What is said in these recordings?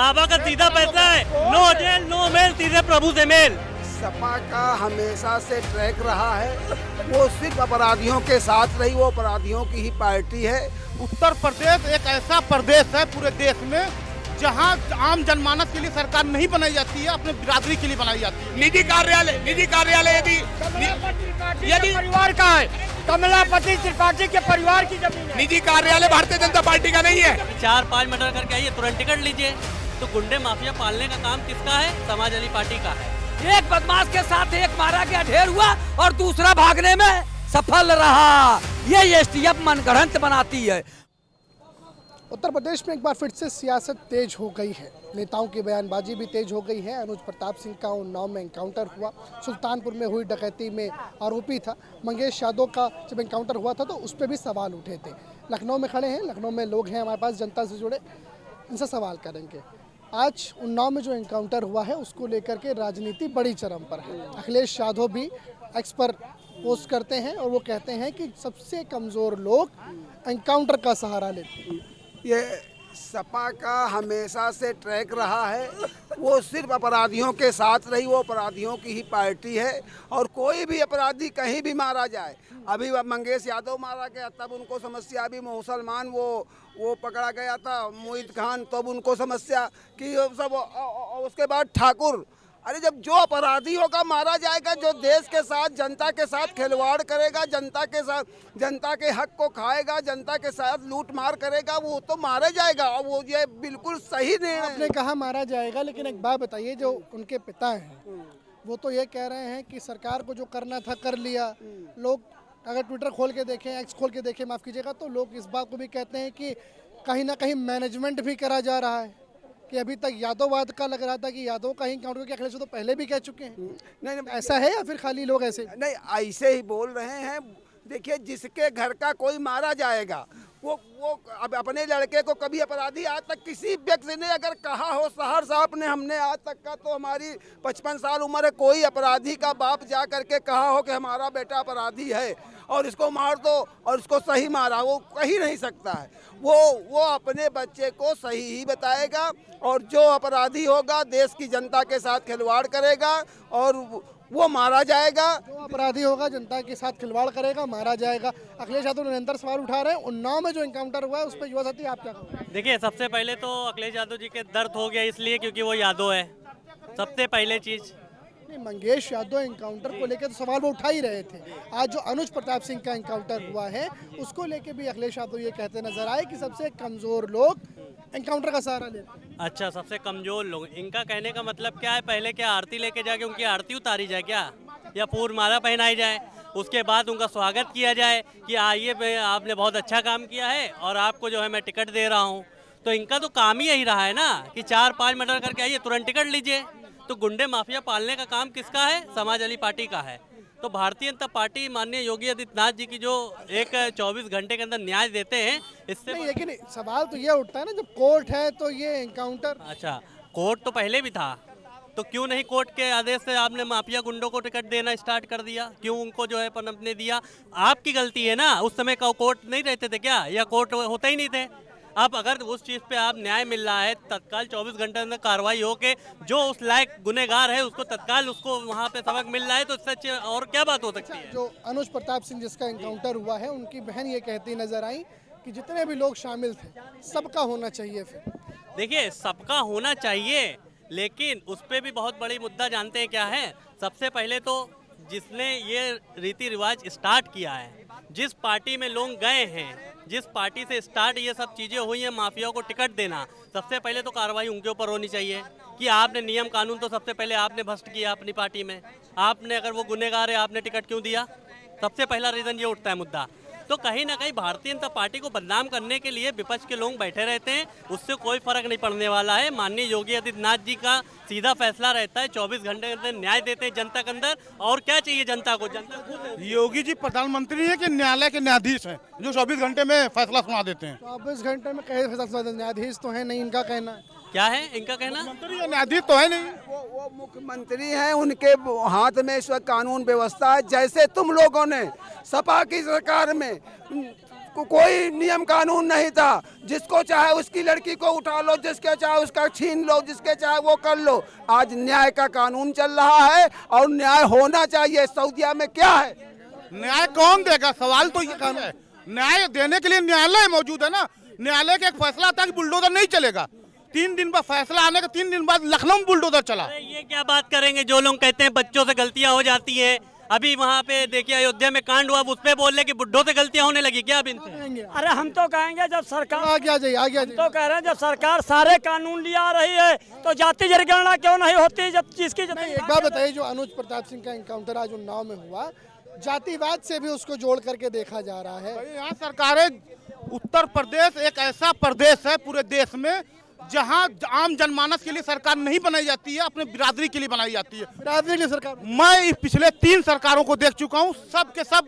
बाबा का सीधा फैसला है, नो जेल नो मेल, सीधे प्रभु से मेल। सपा का हमेशा से ट्रैक रहा है, वो सिर्फ अपराधियों के साथ रही, वो अपराधियों की ही पार्टी है। उत्तर प्रदेश एक ऐसा प्रदेश है पूरे देश में जहां आम जनमानस के लिए सरकार नहीं बनाई जाती है, अपने बिरादरी के लिए बनाई जाती है। निजी कार्यालय यदि परिवार का है, कमलापति त्रिपाठी के परिवार की जमीन है। निजी कार्यालय भारतीय जनता पार्टी का नहीं है। 4-5 मर्डर करके आइए, तुरंत टिकट लीजिए। तो गुंडे माफिया पालने का काम किसका है? समाजवादी पार्टी का है। एक बदमाश के साथ एक मारा गया, ढेर हुआ और दूसरा भागने में सफल रहा। ये एसटीएफ मनगढ़ंत बनाती है। उत्तर प्रदेश में एक बार फिर से सियासत तेज हो गई है, नेताओं की बयानबाजी भी तेज हो गई है। अनुज प्रताप सिंह का उन्नाव में एनकाउंटर हुआ, सुल्तानपुर में हुई डकैती में आरोपी था मंगेश यादव का जब एनकाउंटर हुआ था तो उस पर भी सवाल उठे थे। लखनऊ में खड़े हैं, लखनऊ में लोग हैं हमारे पास जनता से जुड़े, इनसे सवाल करेंगे। आज उन्नाव में जो एनकाउंटर हुआ है उसको लेकर के राजनीति बड़ी चरम पर है। अखिलेश यादव भी एक्स पर पोस्ट करते हैं और वो कहते हैं कि सबसे कमज़ोर लोग एनकाउंटर का सहारा लेते हैं। ये सपा का हमेशा से ट्रैक रहा है, वो सिर्फ अपराधियों के साथ रही, वो अपराधियों की ही पार्टी है। और कोई भी अपराधी कहीं भी मारा जाए, अभी मंगेश यादव मारा गया तब उनको समस्या, अभी मुसलमान वो पकड़ा गया था मोहित खान, तब उनको समस्या कि सब, उसके बाद ठाकुर। अरे जब जो अपराधी होगा मारा जाएगा, जो देश के साथ जनता के साथ खिलवाड़ करेगा, जनता के साथ जनता के हक को खाएगा, जनता के साथ लूट मार करेगा, वो तो मारा जाएगा। और वो ये बिल्कुल सही नहीं है। आपने कहा मारा जाएगा, लेकिन एक बात बताइए, जो उनके पिता हैं वो तो ये कह रहे हैं कि सरकार को जो करना था कर लिया। लोग अगर ट्विटर खोल के देखें, एक्स खोल के देखें, माफ़ कीजिएगा, तो लोग इस बात को भी कहते हैं कि कहीं ना कहीं मैनेजमेंट भी करा जा रहा है। कि अभी तक यादववाद का लग रहा था कि यादव का ही काउंटर किया, अखिलेश तो पहले भी कह चुके हैं। नहीं, ऐसा है या फिर खाली लोग ऐसे? नहीं, ऐसे ही बोल रहे हैं। देखिए, जिसके घर का कोई मारा जाएगा, वो अब अपने लड़के को कभी अपराधी आज तक किसी व्यक्ति ने अगर कहा हो, सहर साहब ने, हमने आज तक का, तो हमारी 55 साल उम्र है, कोई अपराधी का बाप जा करके कहा हो कि हमारा बेटा अपराधी है और इसको मार दो और इसको सही मारा, वो कही नहीं सकता है। वो अपने बच्चे को सही ही बताएगा और जो अपराधी होगा देश की जनता के साथ खिलवाड़ करेगा और वो मारा जाएगा। जो अपराधी होगा जनता के साथ खिलवाड़ करेगा, मारा जाएगा। अखिलेश यादव निरंतर सवाल उठा रहे हैं उन्नाव में जो एनकाउंटर हुआ है उस पर। युवा साथी, आप क्या कहोगे? देखिए, सबसे पहले तो अखिलेश यादव जी के दर्द हो गया इसलिए क्योंकि वो यादव है, सबसे पहले चीज़। मंगेश यादव एनकाउंटर को लेकर तो सवाल वो उठा ही रहे थे। आज जो अनुज प्रताप सिंह का एनकाउंटर हुआ है उसको लेकर भी अखिलेश यादव ये कहते नजर आए कि सबसे कमजोर लोग एनकाउंटर का सहारा लेते हैं। अच्छा, सबसे कमजोर लोग, इनका कहने का मतलब क्या है? पहले क्या आरती लेके जाके उनकी आरती उतारी जाए क्या, या पूर्ण माला पहनाई जाए, उसके बाद उनका स्वागत किया जाए कि आइए आपने बहुत अच्छा काम किया है और आपको जो है मैं टिकट दे रहा हूँ। तो इनका तो काम ही यही रहा है ना कि 4-5 मर्डर करके आइए, तुरंत टिकट लीजिए। तो गुंडे माफिया पालने का काम किसका है? समाजवादी पार्टी का है। तो भारतीय जनता पार्टी माननीय योगी आदित्यनाथ जी की जो एक 24 घंटे के अंदर न्याय देते हैं, इससे नहीं, लेकिन सवाल तो ये उठता है ना, जब कोर्ट है तो ये एनकाउंटर। अच्छा, कोर्ट तो पहले भी था, तो क्यों नहीं कोर्ट के आदेश से आपने माफिया गुंडों को टिकट देना स्टार्ट कर दिया? क्यों उनको जो है पनपने दिया? आपकी गलती है ना, उस समय का कोर्ट नहीं रहते थे क्या, या कोर्ट होते ही नहीं थे? अब अगर उस चीज़ पे आप न्याय मिल रहा है, तत्काल 24 घंटे अंदर कार्रवाई हो के जो उस लायक गुनहगार है उसको तत्काल उसको वहाँ पे सबक मिल रहा है, तो सच और क्या बात हो सकती है? जो अनुज प्रताप सिंह जिसका एनकाउंटर हुआ है, उनकी बहन ये कहती नजर आई कि जितने भी लोग शामिल थे सबका होना चाहिए। फिर देखिए, सबका होना चाहिए, लेकिन उस पर भी बहुत बड़ी मुद्दा जानते हैं क्या है? सबसे पहले तो जिसने ये रीति रिवाज स्टार्ट किया है, जिस पार्टी में लोग गए हैं, जिस पार्टी से स्टार्ट ये सब चीज़ें हुई हैं, माफियाओं को टिकट देना, सबसे पहले तो कार्रवाई उनके ऊपर होनी चाहिए कि आपने नियम कानून तो सबसे पहले आपने भ्रष्ट किया अपनी पार्टी में। आपने, अगर वो गुनहगार है, आपने टिकट क्यों दिया? सबसे पहला रीज़न ये उठता है मुद्दा। तो कहीं ना कहीं भारतीय जनता पार्टी को बदनाम करने के लिए विपक्ष के लोग बैठे रहते हैं, उससे कोई फर्क नहीं पड़ने वाला है। माननीय योगी आदित्यनाथ जी का सीधा फैसला रहता है, 24 घंटे के अंदर न्याय देते हैं जनता के अंदर। और क्या चाहिए जनता को? जनता योगी जी प्रधानमंत्री है कि न्यायालय के न्यायाधीश हैं जो 24 घंटे में फैसला सुना देते हैं? 24 घंटे में कहे फैसला, न्यायाधीश तो है नहीं, इनका कहना है। क्या है इनका कहना? मंत्री या न्यायाधीश तो है नहीं। वो मुख्यमंत्री हैं, उनके हाथ में इस वक्त कानून व्यवस्था है। जैसे तुम लोगों ने सपा की सरकार में कोई नियम कानून नहीं था। जिसको चाहे उसकी लड़की को उठा लो, जिसके चाहे उसका छीन लो, जिसके चाहे वो कर लो। आज न्याय का कानून चल रहा है और न्याय होना चाहिए। सऊदीया में क्या है? न्याय कौन देगा? सवाल तो ये है। न्याय देने के लिए न्यायालय मौजूद है ना। न्यायालय का एक फैसला था कि बुलडोजर नहीं चलेगा। 3 दिन बाद फैसला आने के 3 दिन बाद लखनऊ में बुलडोजर चला। अरे ये क्या बात करेंगे? जो लोग कहते हैं बच्चों से गलतियां हो जाती है, अभी वहाँ पे देखिए अयोध्या में कांड हुआ, उस पे बोल रहे कि बुड्ढों से गलतियां होने लगी क्या अब इनसे? अरे हम तो कहेंगे जब सरकार आगे आ जाइए, आगे आ जाइए। तो कह रहे हैं जब सरकार सारे कानून ले आ रही है तो जाति जनगणना क्यों नहीं होती? जब जिसकी नहीं, एक बात बताइए, जो अनुज प्रताप सिंह का एनकाउंटर आज उन्नाव में हुआ, जातिवाद से भी उसको जोड़ करके देखा जा रहा है। भाई यहाँ सरकारें, उत्तर प्रदेश एक ऐसा प्रदेश है पूरे देश में जहाँ आम जनमानस के लिए सरकार नहीं बनाई जाती है, अपने बिरादरी के लिए बनाई जाती है। बिरादरी के लिए सरकार, मैं इस पिछले 3 सरकारों को देख चुका हूँ, सब के सब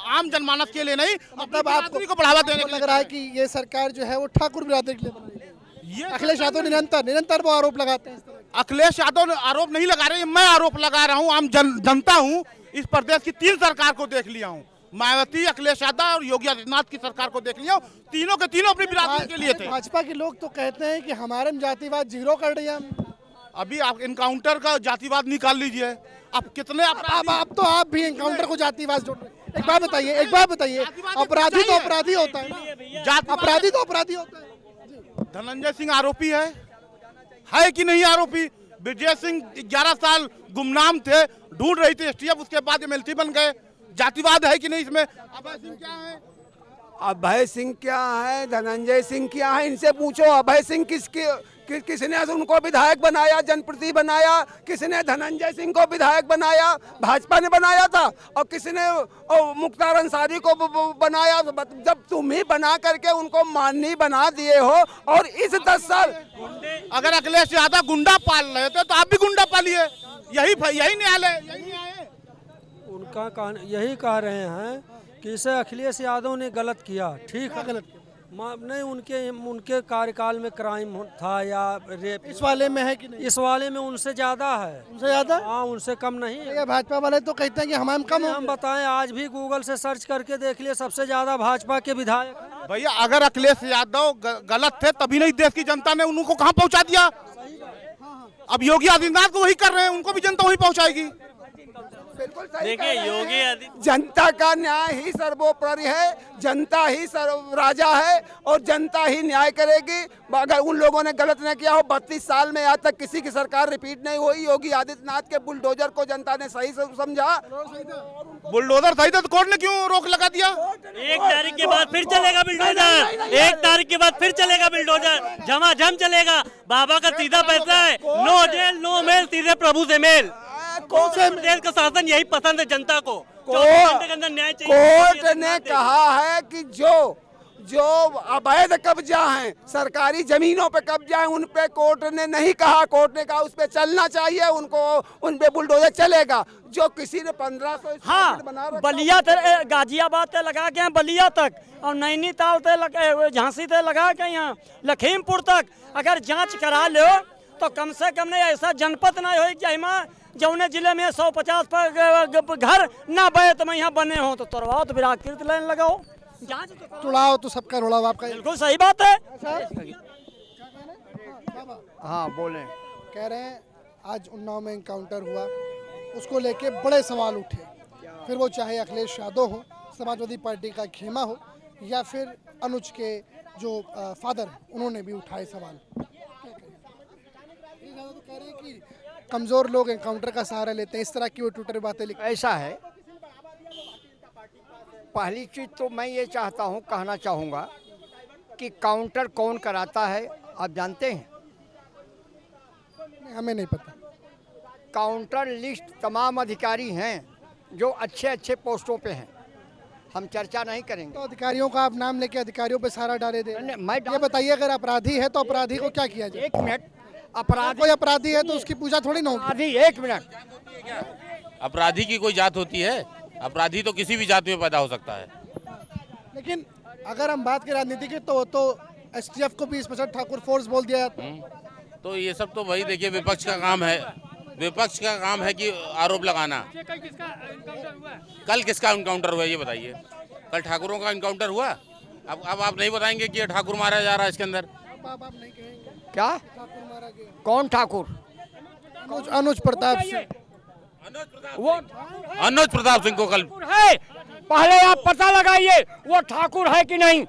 आम जनमानस के लिए नहीं, मतलब बिरादरी को बढ़ावा देने आपको के लग लिए। रहा है कि ये सरकार जो है वो ठाकुर बिरादरी के लिए बनाई गई है। ये अखिलेश यादव निरंतर वो आरोप लगाते हैं इस तरह के। अखिलेश यादव ने आरोप नहीं लगा रहे, मैं आरोप लगा रहा हूँ। आम जनता हूँ, इस प्रदेश की 3 सरकार को देख लिया हूँ। मायावती, अखिलेश यादव और योगी आदित्यनाथ की सरकार को देख लिया हूँ। तीनों के तीनों अपनी बिरादरी के लिए थे। भाजपा के लोग तो कहते हैं कि हमारे में जातिवाद जीरो कर दिया। अभी आप इनकाउंटर का जातिवाद निकाल लीजिए। आप कितने अब तो आप भी एनकाउंटर को जातिवाद जोड़ रहे हैं। एक बात बताइए, अपराधी तो अपराधी होता है ना, अपराधी तो अपराधी होता है। धनंजय सिंह आरोपी है कि नहीं आरोपी? विजय सिंह 11 साल गुमनाम थे, ढूंढ रही थी एसटीएफ, उसके बाद एमएलसी बन गए। जातिवाद है कि नहीं इसमें? अभय सिंह क्या है? अभय सिंह क्या है? धनंजय सिंह क्या है? इनसे पूछो। अभय सिंह किसने उनको विधायक बनाया, जनप्रतिनिधि बनाया? किसने धनंजय सिंह को विधायक बनाया? भाजपा ने बनाया था। और किसने मुख्तार अंसारी को बनाया? जब तुम ही बना करके उनको माननीय बना दिए हो। और इस 10 साल अगर अखिलेश यादव गुंडा पाल रहे थे तो आप भी गुंडा पालिए। यही न्यायालय, यही न्याय है। उनका यही कह रहे हैं कि इसे अखिलेश यादव ने गलत किया। ठीक है, गलत नहीं, उनके कार्यकाल में क्राइम था या रेप इस वाले में है कि नहीं? इस वाले में उनसे ज्यादा है। उनसे ज्यादा? हाँ, उनसे कम नहीं है। ये भाजपा वाले तो कहते हैं कि हमारे कम हो। हम बताएं, आज भी गूगल से सर्च करके देख लिए, सबसे ज्यादा भाजपा के विधायक हैं। भैया अगर अखिलेश यादव गलत थे तभी नहीं देश की जनता ने उनको कहाँ पहुँचा दिया। अब योगी आदित्यनाथ को वही कर रहे हैं, उनको भी जनता वही पहुँचाएगी। देखिए योगी आदित्य, जनता का न्याय ही सर्वोपरि है। जनता ही राजा है और जनता ही न्याय करेगी। अगर उन लोगों ने गलत न किया हो, 32 साल में आज तक किसी की सरकार रिपीट नहीं हुई। योगी आदित्यनाथ के बुलडोजर को जनता ने सही समझा। बुलडोजर सही था तो कोर्ट ने क्यों रोक लगा दिया? 1 तारीख के बाद फिर चलेगा बुलडोजर। 1 तारीख के बाद फिर चलेगा बुलडोजर, झमाझम चलेगा। बाबा का सीधा फैसला है, नो जेल नो मेल, सीधे प्रभु से मेल। देश का शासन यही पसंद है जनता को। 24 घंटे के अंदर न्याय चाहिए। कोर्ट ने कहा है कि जो अवैध कब्जा हैं, सरकारी जमीनों पे कब्जा है, उन पे कोर्ट ने नहीं कहा। कोर्ट ने कहा उस पे चलना चाहिए, उन पे बुलडोजर चलेगा। जो किसी ने 1500 हाँ, बलिया तक, गाजियाबाद तक लगा के यहाँ बलिया तक, और नैनीताल तक, झांसी तक लगा के यहाँ लखीमपुर तक अगर जांच करा लो तो कम से कम नहीं ऐसा जनपद नहीं हो जहाँ जौने जिले में 150 पर घर ना बने तो मैं यहाँ बने हो तो तोड़वाओ, तो विराकृत लाइन लगाओ, जांच तो तुड़ाओ तो सबका रुड़ाओ। आपका बिल्कुल सही बात है। हाँ बोलें। कह रहे हैं आज उन्नाव में एनकाउंटर हुआ, उसको लेके बड़े सवाल उठे। फिर वो चाहे अखिलेश यादव हो, समाजवादी पार्टी का खेमा हो, या फिर अनुज के जो फादर हैं उन्होंने भी उठाए सवाल। तो कह रहे हैं कि कमजोर लोग एनकाउंटर का सहारा लेते हैं, इस तरह की वो ट्विटर बातें लिखते हैं। ऐसा है, पहली चीज़ तो मैं ये चाहता हूँ, कहना चाहूँगा कि काउंटर कौन कराता है आप जानते हैं? हमें नहीं पता। काउंटर लिस्ट तमाम अधिकारी हैं जो अच्छे अच्छे पोस्टों पे हैं, हम चर्चा नहीं करेंगे। तो अधिकारियों का आप नाम लेके अधिकारियों पे सारा डाले दे। मैं ये बताइए, अगर अपराधी है तो अपराधी को क्या किया जाए? 1 मिनट, अपराधी, कोई अपराधी है तो उसकी पूजा थोड़ी ना होगी। अपराधी 1 मिनट, अपराधी की कोई जात होती है? अपराधी तो किसी भी जाति में पैदा हो सकता है। लेकिन अगर हम बात करें राजनीति की तो एसटीएफ को 20% ठाकुर फोर्स बोल दिया जाता है। तो ये सब तो वही देखिए विपक्ष का काम है। विपक्ष का काम है कि आरोप लगाना। कल किसका एनकाउंटर हुआ ये बताइए? कल ठाकुरों का एनकाउंटर हुआ? अब आप नहीं बताएंगे कि ये ठाकुर मारा जा रहा है इसके अंदर? आप नहीं कहेंगे क्या ठाकुर मारा गया? कौन ठाकुर? अनुज प्रताप सिंह। वो अनुज प्रताप सिंह को कल है, पहले आप पता लगाइए वो ठाकुर है कि नहीं,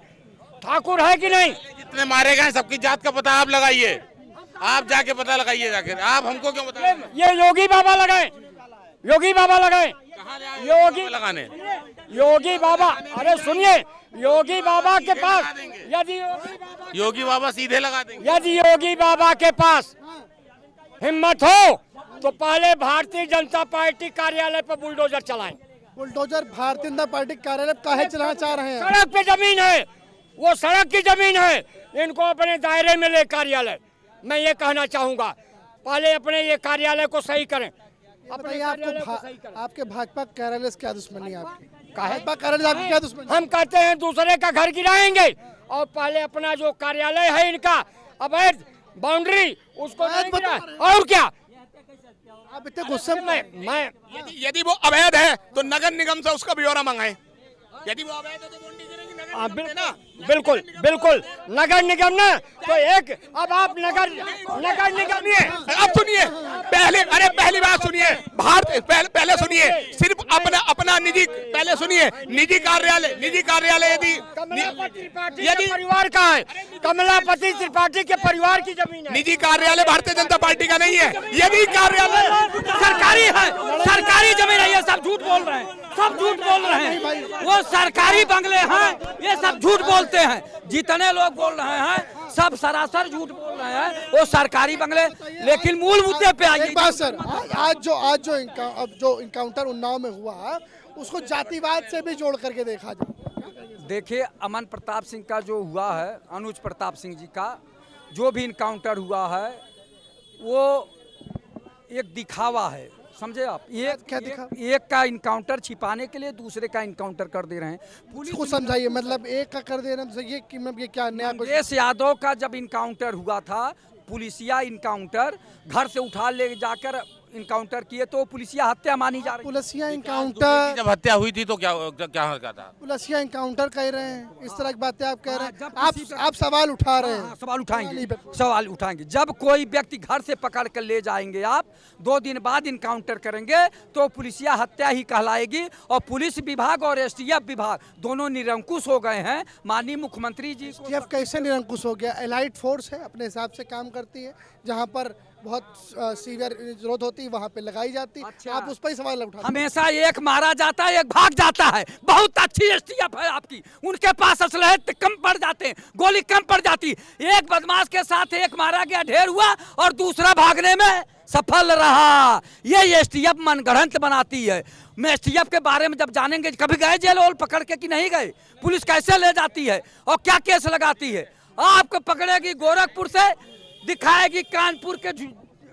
ठाकुर है कि नहीं। जितने मारे गए सबकी जात का पता आप लगाइए, आप जाके पता लगाइए जाकर, आप हमको क्यों बता? ये योगी बाबा लगाए, योगी बाबा लगाए, योगी लगाने योगी बाबा। अरे सुनिए, योगी बाबा के पास यदि योगी बाबा सीधे लगा देंगे। यदि योगी बाबा के पास हिम्मत हो तो पहले भारतीय जनता पार्टी कार्यालय पर बुलडोजर चलाएं। बुलडोजर भारतीय जनता पार्टी कार्यालय काहे चलाना चाह रहे हैं? सड़क पे जमीन है, वो सड़क की जमीन है, इनको अपने दायरे में ले कार्यालय। मैं ये कहना चाहूंगा, पहले अपने ये कार्यालय को सही करें। अपने कार्यालय को सही करें। आपके भाजपा कार्यालय से क्या दुश्मनी है आपकी? काहे? भाजपा कार्यालय से आपकी क्या दुश्मनी? हम कहते हैं दूसरे का घर गिराएंगे और पहले अपना जो कार्यालय है इनका अवैध बाउंड्री उसको नहीं गिराएं। और क्या? आप इतने गुस्से में मैं यदि वो अवैध है तो नगर निगम से उसका ब्यौरा मंगाएं। यदि वो अवैध है तो बॉन्डी गिरेगी नगर निगम ना। बिल्कुल बिल्कुल नगर निगम ना तो एक अब आप नगर निगम अब सुनिए, पहली बात सुनिए, पहले सुनिए, सिर्फ अपना निजी, पहले सुनिए, निजी कार्यालय यदि परिवार का है, कमलापति त्रिपाठी के परिवार की जमीन है। निजी कार्यालय भारतीय जनता पार्टी का नहीं है। यदि कार्यालय सरकारी है, सरकारी जमीन है। ये सब झूठ बोल रहे हैं, सब झूठ बोल रहे हैं। वो सरकारी बंगले हैं, ये सब झूठ बोलते हैं। जितने लोग बोल रहे हैं सब सरासर झूठ बोल रहे हैं। वो सरकारी बंगले, लेकिन मूल मुद्दे पे आइए। एक बात सर, आज जो इनकाउंटर उन्नाव में हुआ उसको जातिवाद से भी जोड़ करके देखा जाए। देखिए, अमन प्रताप सिंह का जो हुआ है, अनुज प्रताप सिंह जी का जो भी इनकाउंटर हुआ है वो एक दिखावा है, समझे आप? क्या दिखा? एक का इनकाउंटर छिपाने के लिए दूसरे का इनकाउंटर कर दे रहे हैं। पुलिस को समझाइए, मतलब एक का कर दे रहे हैं, ये क्या नया कुछ? देश यादव का जब इनकाउंटर हुआ था, पुलिसिया इनकाउंटर घर से उठा ले जाकर इनकाउंटर किए तो पुलिसिया हत्या मानी जा रही है। पुलिसिया इनकाउंटर, जब हत्या हुई थी तो क्या था? पुलिसिया इनकाउंटर कह रहे हैं, इस तरह की बातें आप कह रहे हैं। आप सवाल उठा रहे हैं। सवाल उठाएंगे। जब कोई व्यक्ति घर से पकड़ कर ले जाएंगे आप, 2 दिन बाद इनकाउंटर करेंगे तो पुलिसिया हत्या ही कहलाएगी। और पुलिस विभाग और एसटीएफ विभाग दोनों निरंकुश हो गए हैं। माननीय मुख्यमंत्री जी एसटीएफ कैसे निरंकुश हो गया? एलाइट फोर्स है, अपने हिसाब से काम करती है, जहाँ पर बहुत सीवियर जरूरत होती है वहाँ पे लगाई जाती। अच्छा। आप उस पर ही सवाल उठा। हमेशा एक मारा जाता है, एक भाग जाता है। बहुत अच्छी एसटीएफ है आपकी, उनके पास असलहे कम पड़ जाते हैं, गोली कम पड़ जाती। एक बदमाश के साथ एक मारा गया, ढेर हुआ, और दूसरा भागने में सफल रहा। ये एसटीएफ मनगढ़ंत बनाती है। मैं एसटीएफ के बारे में जब जानेंगे, कभी गए जेल वोल पकड़ के कि नहीं गए? पुलिस कैसे ले जाती है और क्या केस लगाती है? आपको पकड़ेगी गोरखपुर से, दिखाएगी कानपुर के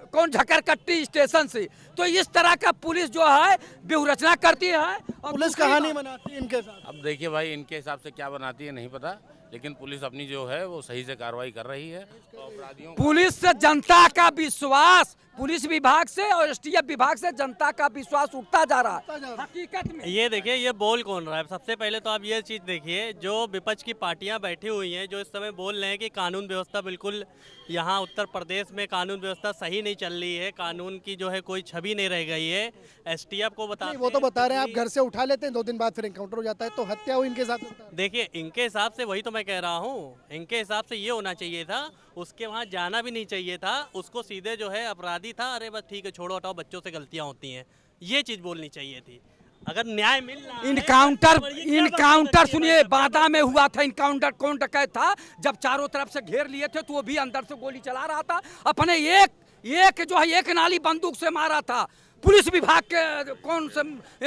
कौन झकरकट्टी स्टेशन से। तो इस तरह का पुलिस जो है व्यूहरचना करती है। और पुलिस कहानी बनाती है इनके साथ। अब देखिए भाई, इनके हिसाब से क्या बनाती है नहीं पता, लेकिन पुलिस अपनी जो है वो सही से कार्रवाई कर रही है। तो अपराधियों पुलिस से जनता का विश्वास, पुलिस विभाग से और एसटीएफ विभाग से जनता का विश्वास उठता जा रहा है। हकीकत में ये देखिए, ये बोल कौन रहा है? सबसे पहले तो आप ये चीज़ देखिए, जो विपक्ष की पार्टियां बैठी हुई हैं, जो इस समय बोल रहे हैं कि कानून व्यवस्था बिल्कुल यहाँ उत्तर प्रदेश में कानून व्यवस्था सही नहीं चल रही है, कानून की जो है कोई छवि नहीं रह गई है। एसटीएफ को बता, वो तो बता रहे हैं आप घर से उठा लेते हैं, 2 दिन बाद फिर एनकाउंटर हो जाता है, तो हत्या हुई इनके साथ। देखिए, इनके हिसाब से वही तो मैं कह रहा हूँ, इनके हिसाब से ये होना चाहिए था, उसके वहाँ जाना भी नहीं चाहिए था, उसको सीधे जो है अपराधी था, अरे बस ठीक है छोड़ो हटाओ, बच्चों से गलतियाँ होती हैं, ये चीज़ बोलनी चाहिए थी। अगर न्याय मिल रहा है। इनकाउंटर सुनिए, बादा में हुआ था इनकाउंटर। कौन डकैत था? जब चारों तरफ से घेर लिए थे तो वो भी अंदर से गोली चला रहा था। अपने एक जो है एक नाली बंदूक से मारा था। पुलिस विभाग के कौन से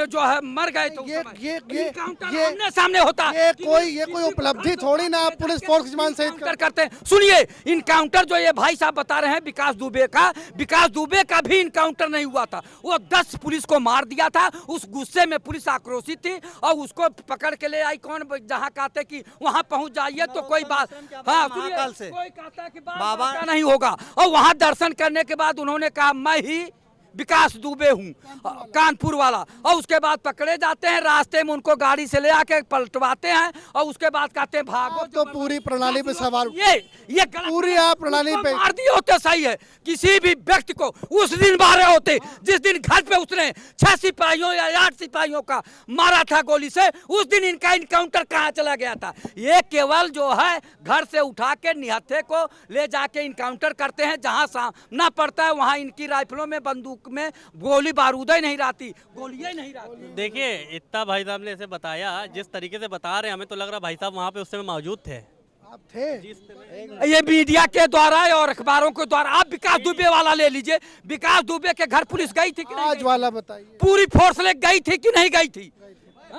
जो है मर गए तो ये सामने होता। ये कोई उपलब्धि थोड़ी ना आप पुलिस फोर्स की जमान शहीद करते हैं। सुनिए, इनकाउंटर जो ये भाई साहब बता रहे हैं विकास दुबे का भी इनकाउंटर नहीं हुआ था। वो 10 पुलिस को मार दिया था। उस गुस्से में पुलिस आक्रोशित थी और उसको पकड़ के ले आई। कौन जहाँ कहते कि वहाँ पहुँच जाइए तो कोई बात, हाँ कोई कहता कि बाबा नहीं होगा। और वहाँ दर्शन करने के बाद उन्होंने कहा विकास दुबे हूँ, कानपुर वाला। और उसके बाद पकड़े जाते हैं, रास्ते में उनको गाड़ी से ले आके पलटवाते हैं और उसके बाद कहते हैं भागो। तो पूरी प्रणाली पे सवाल ये गलत पूरी आप प्रणाली पे मार दिए होते सही है। किसी भी व्यक्ति को उस दिन मारे होते जिस दिन घर पे उसने 6 सिपाहियों या 8 सिपाहियों का मारा था गोली से, उस दिन इनका इनकाउंटर कहाँ चला गया था। ये केवल जो है घर से उठा के निहत्थे को ले जाके इनकाउंटर करते हैं, जहाँ सामना पड़ता है वहाँ इनकी राइफलों में बंदूक में गोली बारूद ही नहीं रहती, गोलियां ही नहीं रहती। देखिए इतना भाई साहब ने ऐसे बताया, जिस तरीके से बता रहे हैं हमें तो लग रहा भाई साहब वहाँ पे उस समय मौजूद थे। आप थे ये मीडिया के द्वारा और अखबारों के द्वारा। आप विकास दुबे वाला ले लीजिए, विकास दुबे के घर पुलिस गई थी कि नहीं? आज वाला बताइए, पूरी फोर्स ले गई थी कि नहीं गई थी?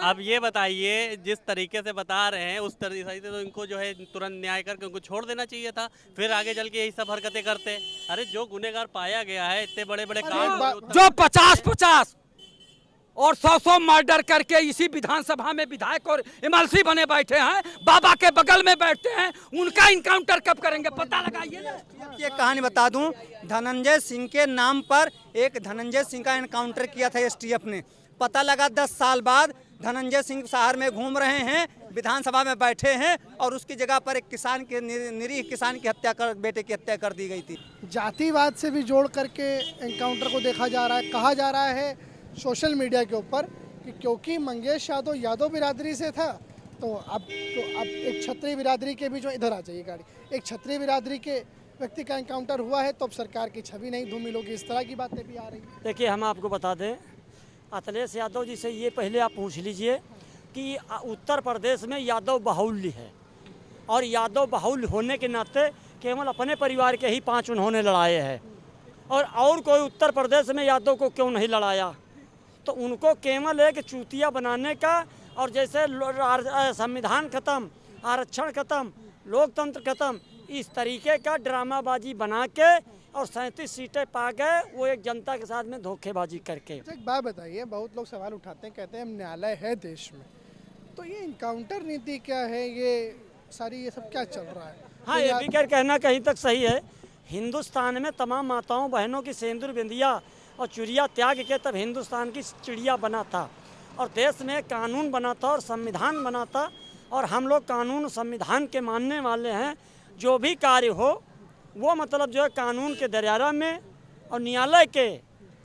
अब ये बताइए, जिस तरीके से बता रहे हैं उस तरीके से तो इनको जो है तुरंत न्याय करके उनको छोड़ देना चाहिए था, फिर आगे चल के यही सब हरकतें करते। अरे जो गुनहगार पाया गया है, इतने बड़े बड़े कांड जो 50-50 और 100 मर्डर करके इसी विधानसभा में विधायक और एमएलसी बने बैठे हैं, बाबा के बगल में बैठते हैं, उनका इनकाउंटर कब करेंगे पता लगाइए ना। ये कहानी बता दूं, धनंजय सिंह के नाम पर एक धनंजय सिंह का एनकाउंटर किया था एसटीएफ ने। पता लगा 10 साल बाद धनंजय सिंह शहर में घूम रहे हैं, विधानसभा में बैठे हैं और उसकी जगह पर एक किसान के निरीह किसान की हत्या कर, बेटे की हत्या कर दी गई थी। जातिवाद से भी जोड़ करके एनकाउंटर को देखा जा रहा है। कहा जा रहा है सोशल मीडिया के ऊपर कि क्योंकि मंगेश यादव यादव बिरादरी से था तो अब एक क्षत्रिय बिरादरी के भी जो इधर आ जाइए गाड़ी, एक क्षत्रिय बिरादरी के व्यक्ति का एनकाउंटर हुआ है तो अब सरकार की छवि नहीं धूमिल होगी। इस तरह की बातें भी आ रही हैं। देखिए हम आपको बता दें, अखिलेश यादव जी से ये पहले आप पूछ लीजिए कि उत्तर प्रदेश में यादव बाहुल्य है और यादव बाहुल्य होने के नाते केवल अपने परिवार के ही 5 उन्होंने लड़ाए हैं और कोई उत्तर प्रदेश में यादव को क्यों नहीं लड़ाया। तो उनको केवल एक चूतिया बनाने का और जैसे संविधान खत्म, आरक्षण खत्म, लोकतंत्र खत्म, इस तरीके का ड्रामाबाजी बना के और 37 सीटें पा गए, वो एक जनता के साथ में धोखेबाजी करके। एक बात बताइए, बहुत लोग सवाल उठाते हैं, कहते हैं न्यायालय है देश में, तो ये इनकाउंटर नीति क्या है, ये सारी ये सब क्या चल रहा है? हाँ, तो ये भी कहना कहीं तक सही है। हिंदुस्तान में तमाम माताओं बहनों की सिंदूर बिंदिया और चुरिया त्याग के तब हिंदुस्तान की चिड़िया बना था और देश में कानून बना था और संविधान बना था और हम लोग कानून संविधान के मानने वाले हैं। जो भी कार्य हो वो मतलब जो है कानून के दायरा में और न्यायालय के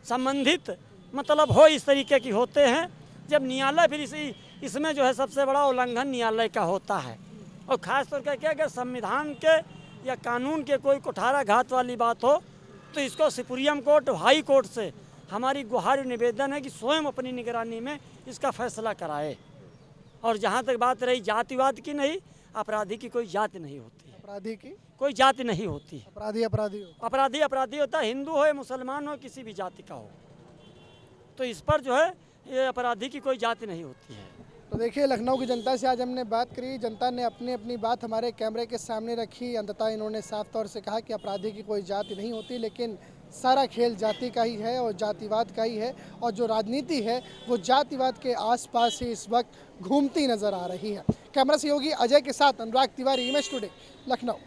संबंधित मतलब हो इस तरीके की होते हैं। जब न्यायालय फिर इसमें जो है सबसे बड़ा उल्लंघन न्यायालय का होता है और ख़ास तौर पर क्या अगर संविधान के या कानून के कोई कुठाराघात वाली बात हो तो इसको सुप्रीम कोर्ट, हाई कोर्ट से हमारी गुहार निवेदन है कि स्वयं अपनी निगरानी में इसका फैसला कराए। और जहाँ तक बात रही जातिवाद की, नहीं, अपराधी की कोई जाति नहीं होती, अपराधी की कोई जाति नहीं होती। अपराधी अपराधी होता है, हिंदू हो या मुसलमान हो, किसी भी जाति का हो। तो इस पर जो है ये अपराधी की कोई जाति नहीं होती है। तो देखिए, लखनऊ की जनता से आज हमने बात करी, जनता ने अपनी अपनी बात हमारे कैमरे के सामने रखी। अंततः इन्होंने साफ तौर से कहा कि अपराधी की कोई जाति नहीं होती, लेकिन सारा खेल जाति का ही है और जातिवाद का ही है और जो राजनीति है वो जातिवाद के आसपास ही इस वक्त घूमती नजर आ रही है। कैमरा सहयोगी अजय के साथ अनुराग तिवारी, इमेज टुडे, लखनऊ।